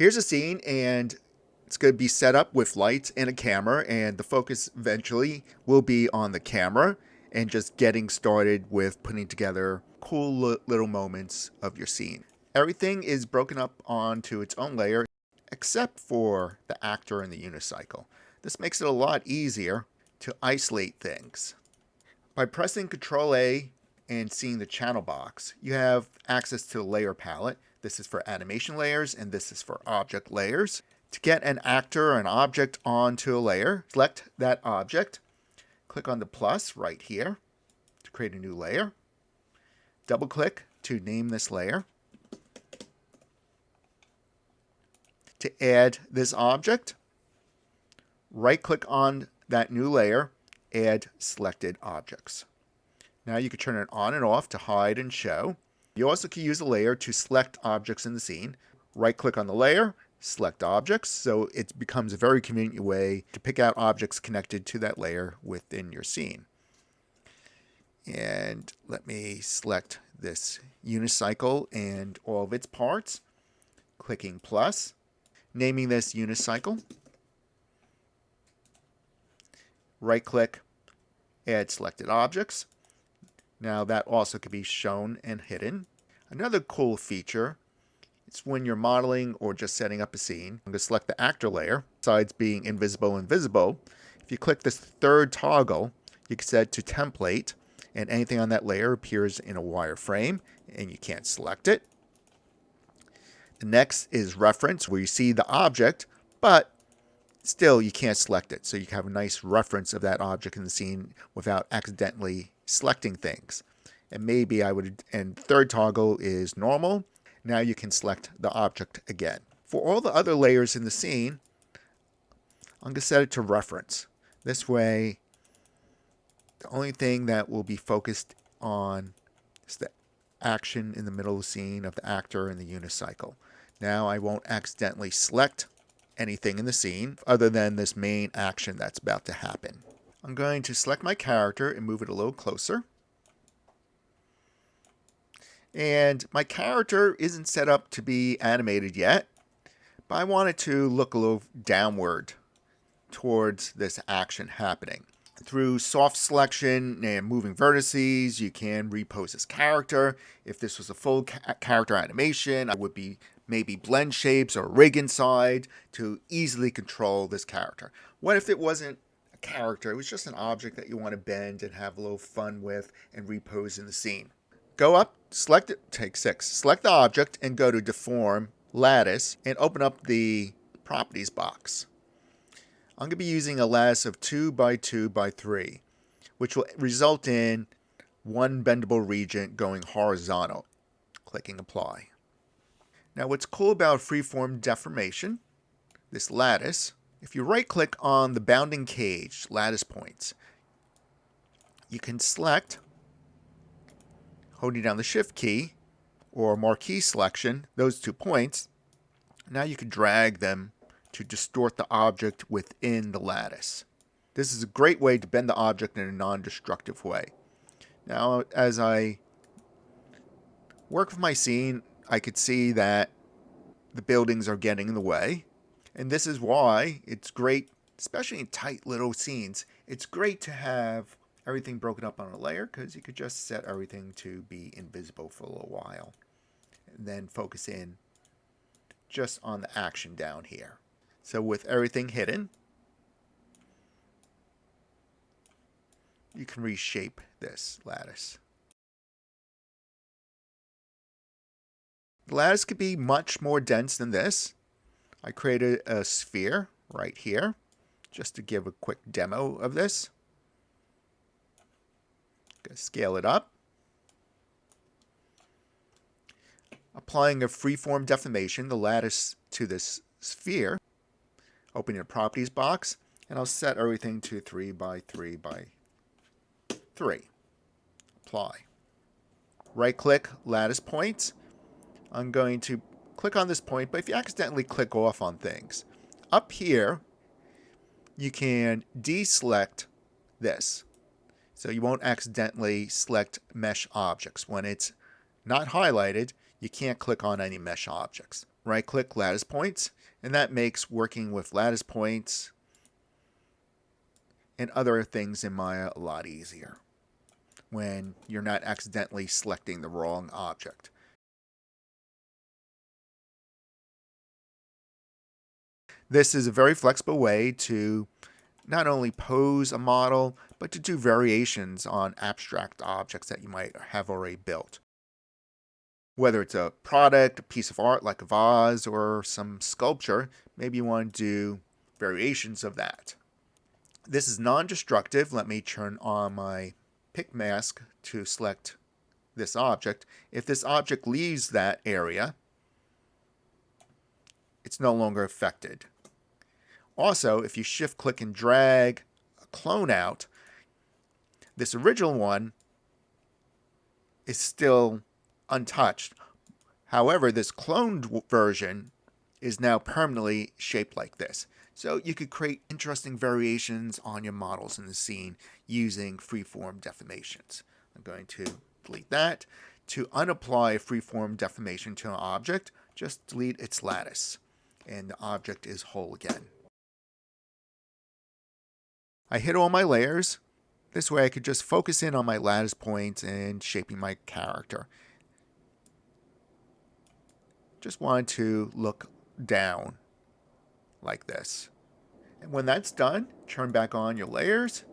Here's a scene, and it's going to be set up with lights and a camera, and the focus eventually will be on the camera and just getting started with putting together cool little moments of your scene. Everything is broken up onto its own layer except for the actor and the unicycle. This makes it a lot easier to isolate things. By pressing Ctrl A and seeing the channel box, you have access to the layer palette. This is for animation layers and this is for object layers. To get an actor or an object onto a layer, select that object, click on the plus right here to create a new layer. Double click to name this layer. To add this object, right click on that new layer, add selected objects. Now you can turn it on and off to hide and show. You also can use a layer to select objects in the scene. Right click on the layer, select objects, so it becomes a very convenient way to pick out objects connected to that layer within your scene. And let me select this unicycle and all of its parts. Clicking plus, naming this unicycle. Right click, add selected objects. Now that also can be shown and hidden. Another cool feature, it's when you're modeling or just setting up a scene. I'm going to select the actor layer. Besides being invisible and visible, if you click this third toggle, you can set it to template, and anything on that layer appears in a wireframe, and you can't select it. The next is reference, where you see the object, but still you can't select it. So you can have a nice reference of that object in the scene without accidentally selecting things. And third toggle is normal. Now you can select the object again. For all the other layers in the scene, I'm going to set it to reference. This way, the only thing that will be focused on is the action in the middle of the scene of the actor and the unicycle. Now I won't accidentally select anything in the scene other than this main action that's about to happen. I'm going to select my character and move it a little closer. And my character isn't set up to be animated yet, but I want it to look a little downward towards this action happening. Through soft selection and moving vertices, you can repose this character. If this was a full character animation, I would be maybe blend shapes or rig inside to easily control this character. What if it wasn't a character, it was just an object that you want to bend and have a little fun with and repose in the scene? Go up, select it, take 6. Select the object and go to Deform, Lattice, and open up the Properties box. I'm going to be using a lattice of 2 by 2 by 3, which will result in one bendable region going horizontal. Clicking Apply. Now what's cool about Freeform Deformation, this lattice, if you right click on the bounding cage, lattice points, you can select, holding down the Shift key, or marquee selection, those 2 points. Now you can drag them to distort the object within the lattice. This is a great way to bend the object in a non-destructive way. Now, as I work with my scene, I could see that the buildings are getting in the way. And this is why it's great, especially in tight little scenes, it's great to have everything broken up on a layer, because you could just set everything to be invisible for a little while and then focus in just on the action down here. So with everything hidden, you can reshape this lattice. The lattice could be much more dense than this. I created a sphere right here just to give a quick demo of this. Gonna scale it up. Applying a freeform deformation, the lattice to this sphere. Open your properties box, and I'll set everything to 3 by 3 by 3. Apply. Right click lattice points. I'm going to click on this point, but if you accidentally click off on things, up here you can deselect this. So you won't accidentally select mesh objects. When it's not highlighted, you can't click on any mesh objects. right-click lattice points, and that makes working with lattice points and other things in Maya a lot easier when you're not accidentally selecting the wrong object. This is a very flexible way to not only pose a model, but to do variations on abstract objects that you might have already built. Whether it's a product, a piece of art like a vase, or some sculpture, maybe you want to do variations of that. This is non-destructive. Let me turn on my pick mask to select this object. If this object leaves that area, it's no longer affected. Also, if you shift click and drag a clone out, this original one is still untouched. However, this cloned version is now permanently shaped like this. So you could create interesting variations on your models in the scene using freeform deformations. I'm going to delete that. To unapply freeform deformation to an object, just delete its lattice, and the object is whole again. I hit all my layers. This way I could just focus in on my lattice points and shaping my character. Just wanted to look down like this. And when that's done, turn back on your layers.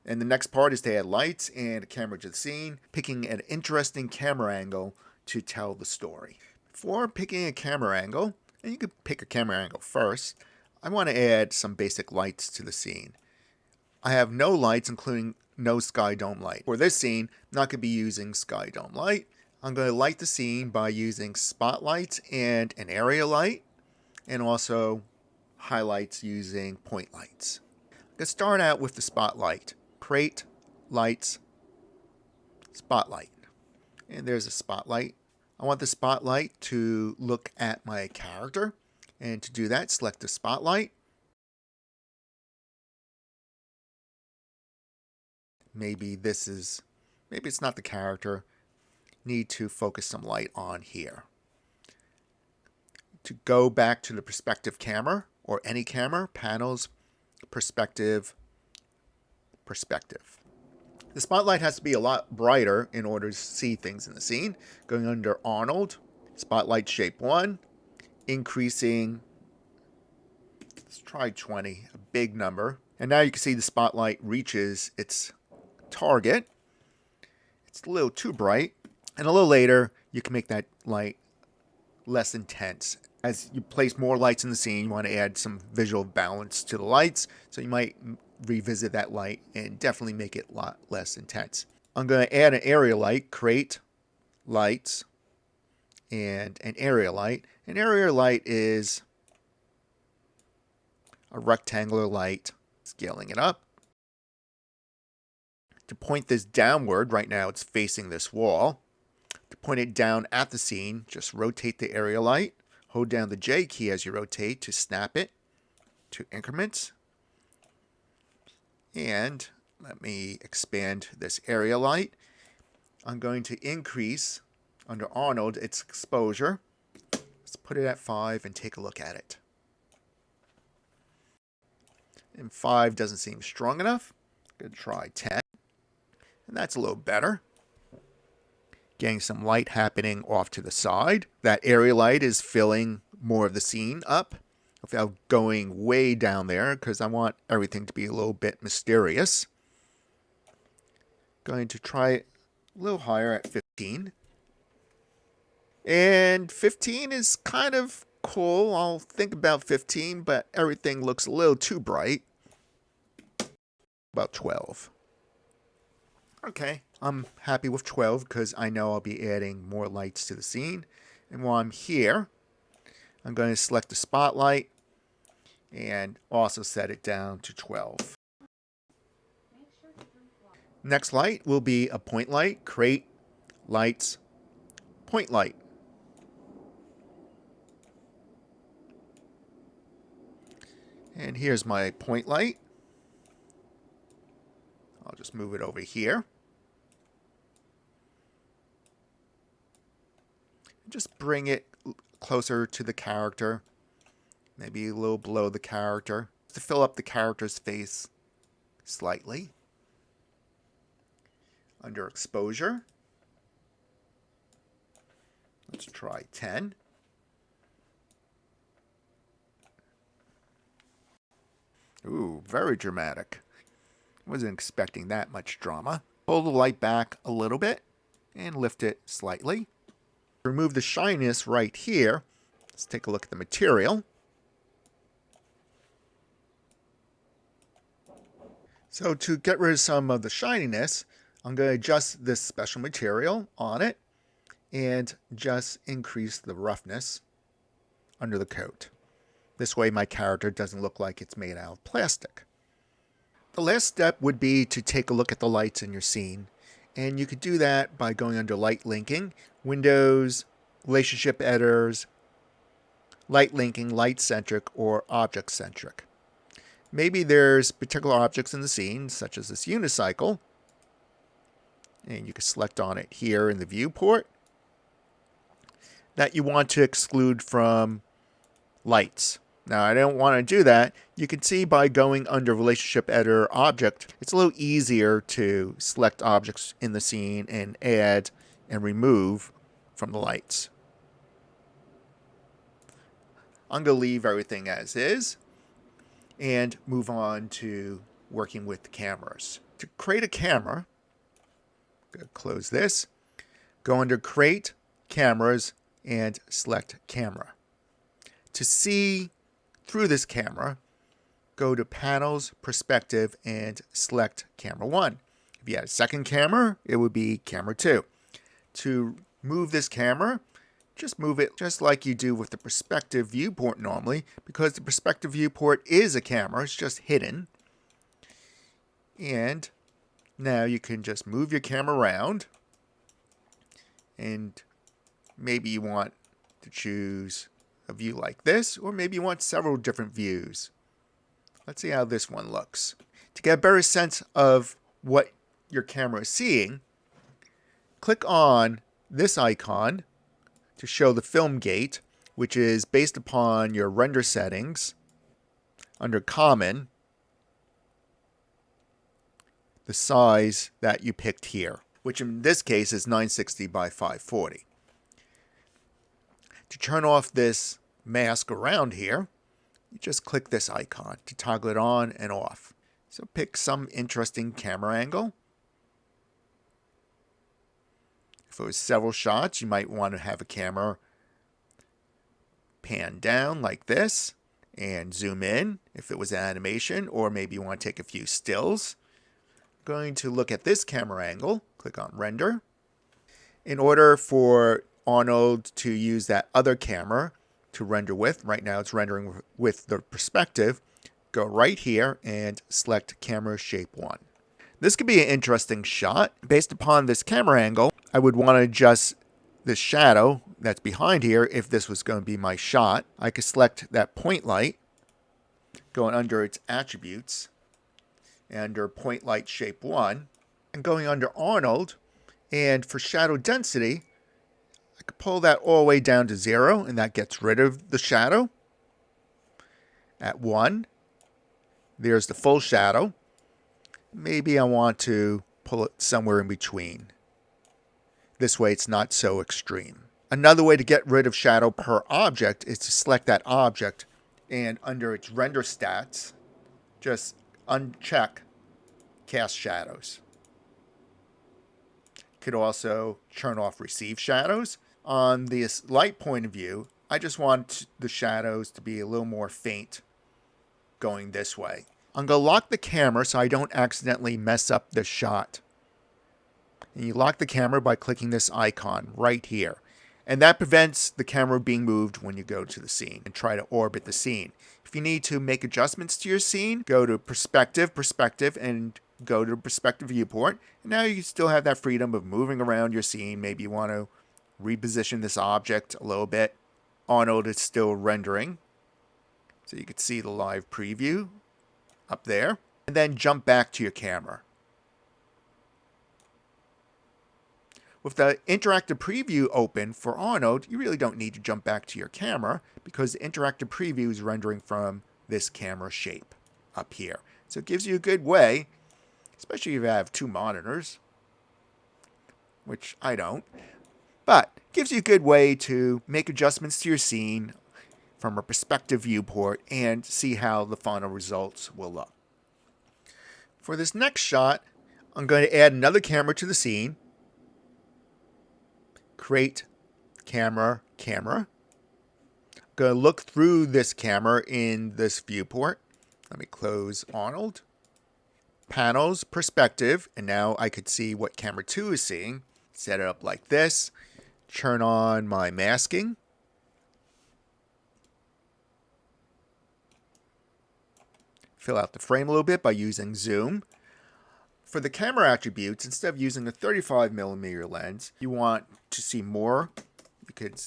And the next part is to add lights and a camera to the scene, picking an interesting camera angle to tell the story. Before picking a camera angle, and you could pick a camera angle first, I want to add some basic lights to the scene. I have no lights, including no sky dome light. For this scene, I'm not going to be using sky dome light. I'm going to light the scene by using spotlights and an area light, and also highlights using point lights. I'm going to start out with the spotlight. Create, lights, spotlight. And there's a spotlight. I want the spotlight to look at my character. And to do that, select the spotlight. Maybe it's not the character. Need to focus some light on here. To go back to the perspective camera or any camera, panels, perspective. The spotlight has to be a lot brighter in order to see things in the scene. Going under Arnold, spotlight shape 1, increasing, let's try 20, a big number. And now you can see the spotlight reaches its target. It's a little too bright. And a little later, you can make that light less intense. As you place more lights in the scene, you want to add some visual balance to the lights. So you might revisit that light and definitely make it a lot less intense. I'm going to add an area light, create lights, and an area light. An area light is a rectangular light, scaling it up. To point this downward, right now it's facing this wall. To point it down at the scene, just rotate the area light. Hold down the J key as you rotate to snap it to increments. And let me expand this area light. I'm going to increase, under Arnold, its exposure. Let's put it at 5 and take a look at it. And 5 doesn't seem strong enough. I'm going to try 10. And that's a little better. Getting some light happening off to the side. That area light is filling more of the scene up without going way down there because I want everything to be a little bit mysterious. Going to try it a little higher at 15. And 15 is kind of cool. I'll think about 15, but everything looks a little too bright. About 12. Okay, I'm happy with 12 because I know I'll be adding more lights to the scene. And while I'm here, I'm going to select the spotlight and also set it down to 12. Next light will be a point light. Create, lights, point light. And here's my point light. I'll just move it over here. Just bring it closer to the character, maybe a little below the character, to fill up the character's face slightly. Under exposure, let's try 10. Ooh, very dramatic. Wasn't expecting that much drama. Pull the light back a little bit and lift it slightly. Remove the shininess right here. Let's take a look at the material. So to get rid of some of the shininess, I'm going to adjust this special material on it and just increase the roughness under the coat. This way my character doesn't look like it's made out of plastic. The last step would be to take a look at the lights in your scene. And you could do that by going under Light Linking, Windows, Relationship Editors, Light Linking, Light Centric, or Object Centric. Maybe there's particular objects in the scene, such as this unicycle. And you can select on it here in the viewport that you want to exclude from lights. Now, I don't want to do that. You can see by going under Relationship Editor Object, it's a little easier to select objects in the scene and add and remove from the lights. I'm going to leave everything as is and move on to working with the cameras. To create a camera, I'm going to close this, go under Create, Cameras, and select Camera. To see through this camera, go to Panels, Perspective, and select Camera 1. If you had a second camera, it would be Camera 2. To move this camera, just move it just like you do with the perspective viewport normally, because the perspective viewport is a camera, it's just hidden. And now you can just move your camera around, and maybe you want to choose a view like this, or maybe you want several different views. Let's see how this one looks. To get a better sense of what your camera is seeing, click on this icon to show the film gate, which is based upon your render settings under Common, the size that you picked here, which in this case is 960 by 540. To turn off this mask around here, you just click this icon to toggle it on and off. So pick some interesting camera angle. If it was several shots, you might want to have a camera pan down like this and zoom in if it was an animation, or maybe you want to take a few stills. I'm going to look at this camera angle, click on Render. In order for Arnold to use that other camera to render with, right now it's rendering with the perspective, go right here and select Camera Shape 1. This could be an interesting shot. Based upon this camera angle, I would want to adjust the shadow that's behind here if this was going to be my shot. I could select that point light, going under its attributes, and under Point Light Shape 1, and going under Arnold, and for shadow density, I could pull that all the way down to 0, and that gets rid of the shadow. At 1, there's the full shadow. Maybe I want to pull it somewhere in between. This way it's not so extreme. Another way to get rid of shadow per object is to select that object and under its render stats, just uncheck Cast Shadows. Could also turn off Receive Shadows. On this light point of view, I just want the shadows to be a little more faint going this way. I'm going to lock the camera so I don't accidentally mess up the shot. And you lock the camera by clicking this icon right here. And that prevents the camera being moved when you go to the scene and try to orbit the scene. If you need to make adjustments to your scene, go to Perspective, and go to Perspective Viewport. And now you still have that freedom of moving around your scene. Maybe you want to reposition this object a little bit. Arnold is still rendering, so you can see the live preview up there. And then jump back to your camera. With the interactive preview open for Arnold, you really don't need to jump back to your camera because the interactive preview is rendering from this camera shape up here. So it gives you a good way, especially if you have two monitors, which I don't, but it gives you a good way to make adjustments to your scene from a perspective viewport and see how the final results will look. For this next shot, I'm going to add another camera to the scene. Create camera. I'm going to look through this camera in this viewport. Let me close Arnold. Panels, perspective, and now I could see what camera 2 is seeing. Set it up like this. Turn on my masking. Fill out the frame a little bit by using zoom. For the camera attributes, instead of using a 35mm lens, you want to see more. You could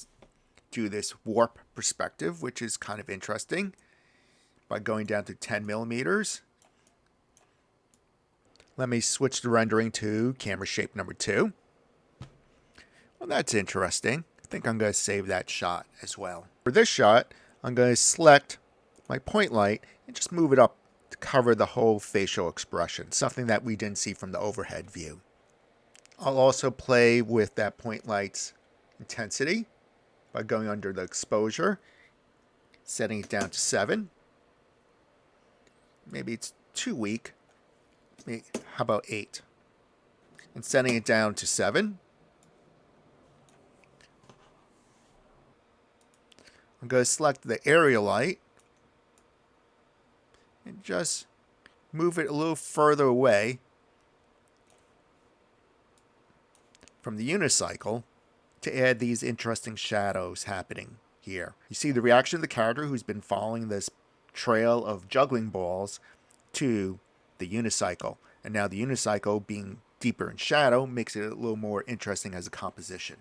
do this warp perspective, which is kind of interesting, by going down to 10mm. Let me switch the rendering to camera shape number 2. Well, that's interesting. I think I'm going to save that shot as well. For this shot, I'm going to select my point light and just move it up to cover the whole facial expression, something that we didn't see from the overhead view. I'll also play with that point light's intensity by going under the exposure, setting it down to 7. Maybe it's too weak. How about 8? And setting it down to 7. I'm going to select the area light and just move it a little further away from the unicycle to add these interesting shadows happening here. You see the reaction of the character who's been following this trail of juggling balls to the unicycle. And now the unicycle being deeper in shadow makes it a little more interesting as a composition.